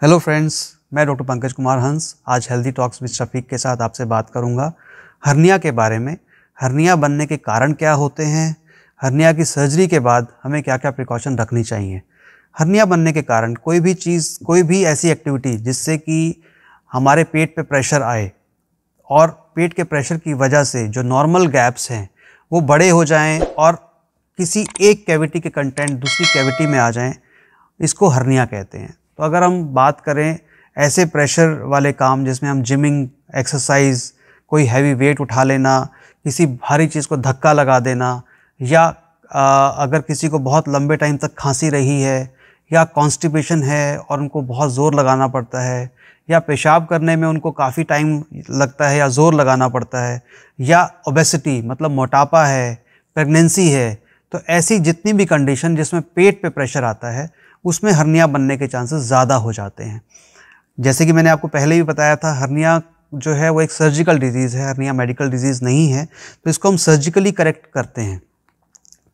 Hello friends, मैं doctor Pankaj Kumar हंस आज हेल्दी टॉक्स विद शफीक के साथ आपसे बात करूंगा हर्निया के बारे में। हर्निया बनने के कारण क्या होते हैं, हर्निया की सर्जरी के बाद हमें क्या क्या प्रिकॉशन रखनी चाहिए। हर्निया बनने के कारण कोई भी चीज़, कोई भी ऐसी एक्टिविटी जिससे कि हमारे पेट पे प्रेशर आए और पेट के प्रेशर की वजह से जो नॉर्मल गैप्स हैं वो बड़े हो जाएं और किसी एक कैविटी के कंटेंट दूसरी कैविटी में आ जाएं, इसको हर्निया कहते हैं। तो अगर हम बात करें ऐसे प्रेशर वाले काम जिसमें हम जिमिंग, एक्सरसाइज, कोई हैवी वेट उठा लेना, किसी भारी चीज़ को धक्का लगा देना, या अगर किसी को बहुत लंबे टाइम तक खांसी रही है या कॉन्स्टिपेशन है और उनको बहुत ज़ोर लगाना पड़ता है, या पेशाब करने में उनको काफ़ी टाइम लगता है या ज़ोर लगाना पड़ता है, या ओबेसिटी मतलब मोटापा है, प्रेगनेंसी है, तो ऐसी जितनी भी कंडीशन जिसमें पेट पे प्रेशर आता है उसमें हर्निया बनने के चांसेस ज़्यादा हो जाते हैं। जैसे कि मैंने आपको पहले भी बताया था, हर्निया जो है वो एक सर्जिकल डिजीज़ है, हर्निया मेडिकल डिजीज़ नहीं है, तो इसको हम सर्जिकली करेक्ट करते हैं।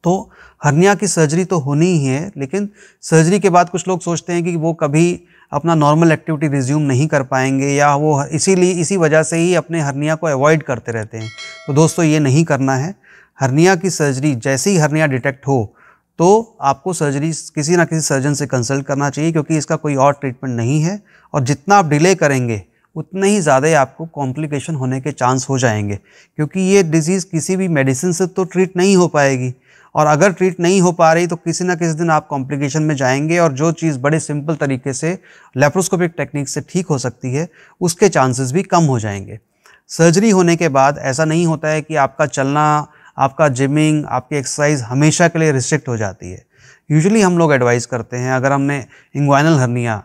तो हर्निया की सर्जरी तो होनी ही है, लेकिन सर्जरी के बाद कुछ लोग सोचते हैं कि वो कभी अपना नॉर्मल एक्टिविटी रिज्यूम नहीं कर पाएंगे या वो इसी वजह से ही अपने हर्निया को अवॉइड करते रहते हैं। तो दोस्तों, ये नहीं करना है। हर्निया की सर्जरी, जैसे ही हर्निया डिटेक्ट हो तो आपको सर्जरी किसी ना किसी सर्जन से कंसल्ट करना चाहिए, क्योंकि इसका कोई और ट्रीटमेंट नहीं है और जितना आप डिले करेंगे उतने ही ज़्यादा आपको कॉम्प्लिकेशन होने के चांस हो जाएंगे, क्योंकि ये डिज़ीज़ किसी भी मेडिसिन से तो ट्रीट नहीं हो पाएगी, और अगर ट्रीट नहीं हो पा रही तो किसी ना किसी दिन आप कॉम्प्लिकेशन में जाएंगे और जो चीज़ बड़े सिंपल तरीके से लेप्रोस्कोपिक टेक्निक से ठीक हो सकती है उसके चांसेस भी कम हो जाएंगे। सर्जरी होने के बाद ऐसा नहीं होता है कि आपका चलना, आपका जिमिंग, आपकी एक्सरसाइज हमेशा के लिए रिस्ट्रिक्ट हो जाती है। यूजुअली हम लोग एडवाइस करते हैं, अगर हमने इंग्वाइनल हर्निया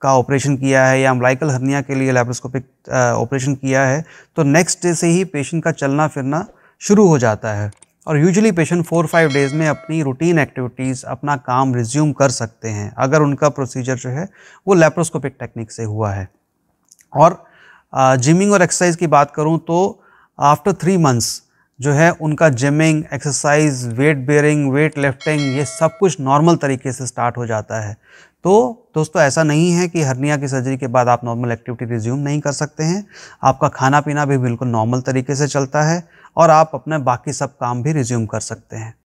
का ऑपरेशन किया है या अम्बिलिकल हर्निया के लिए लैप्रोस्कोपिक ऑपरेशन किया है, तो नेक्स्ट डे से ही पेशेंट का चलना फिरना शुरू हो जाता है और यूजुअली पेशेंट 4-5 डेज़ में अपनी रूटीन एक्टिविटीज़, अपना काम रिज्यूम कर सकते हैं अगर उनका प्रोसीजर जो है वो लैप्रोस्कोपिक टेक्निक से हुआ है। और जिमिंग और एक्सरसाइज की बात करूँ तो आफ्टर 3 मंथ्स जो है उनका gymming, exercise, weight bearing, weight lifting, ये सब कुछ नॉर्मल तरीके से स्टार्ट हो जाता है। तो दोस्तों, ऐसा नहीं है कि हर्निया की सर्जरी के बाद आप नॉर्मल एक्टिविटी रिज्यूम नहीं कर सकते हैं। आपका खाना पीना भी बिल्कुल नॉर्मल तरीके से चलता है और आप अपने बाकी सब काम भी रिज्यूम कर सकते हैं।